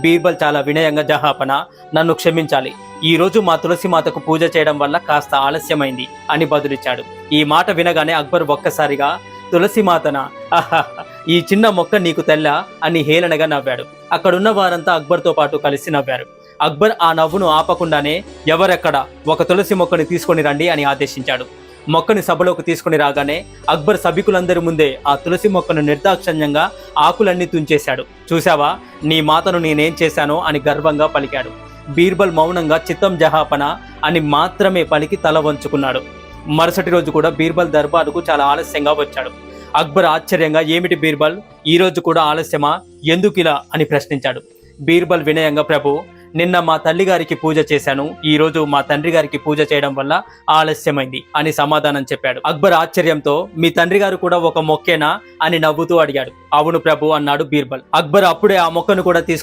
బీర్బల్ చాలా వినయంగా, జహాపన, నన్ను క్షమించాలి, ఈ రోజు మా తులసి మాతకు పూజ చేయడం వల్ల కాస్త ఆలస్యమైంది అని బదులిచ్చాడు. ఈ మాట వినగానే అక్బర్ ఒక్కసారిగా తులసి మాతన, ఆహా, ఈ చిన్న మొక్క నీకు తెల్లా అని హేళనగా నవ్వాడు. అక్కడున్న వారంతా అక్బర్తో పాటు కలిసి నవ్వారు. అక్బర్ ఆ నవ్వును ఆపకుండానే ఎవరెక్కడ ఒక తులసి మొక్కని తీసుకొని రండి అని ఆదేశించాడు. మొక్కని సభలోకి తీసుకుని రాగానే అక్బర్ సభికులందరి ముందే ఆ తులసి మొక్కను నిర్దాక్షణ్యంగా ఆకులన్నీ తుంచేశాడు. చూశావా, నీ మాతను నేనేం చేశానో అని గర్వంగా పలికాడు. బీర్బల్ మౌనంగా చిత్తం జహాపన అని మాత్రమే పలికి తల వంచుకున్నాడు. మరుసటి రోజు కూడా బీర్బల్ దర్బారుకు చాలా ఆలస్యంగా వచ్చాడు. అక్బర్ ఆశ్చర్యంగా, ఏమిటి బీర్బల్, ఈ రోజు కూడా ఆలస్యమా, ఎందుకిలా అని ప్రశ్నించాడు. బీర్బల్ వినయంగా, ప్రభు, నిన్న మా తల్లి గారికి పూజ చేశాను, ఈ రోజు మా తండ్రి గారికి పూజ చేయడం వల్ల ఆలస్యమైంది అని సమాధానం చెప్పాడు. అక్బర్ ఆశ్చర్యంతో, మీ తండ్రి గారు కూడా ఒక మొక్కేనా అని నవ్వుతూ అడిగాడు. అవును ప్రభు అన్నాడు బీర్బల్. అక్బర్ అప్పుడే ఆ మొక్కను కూడా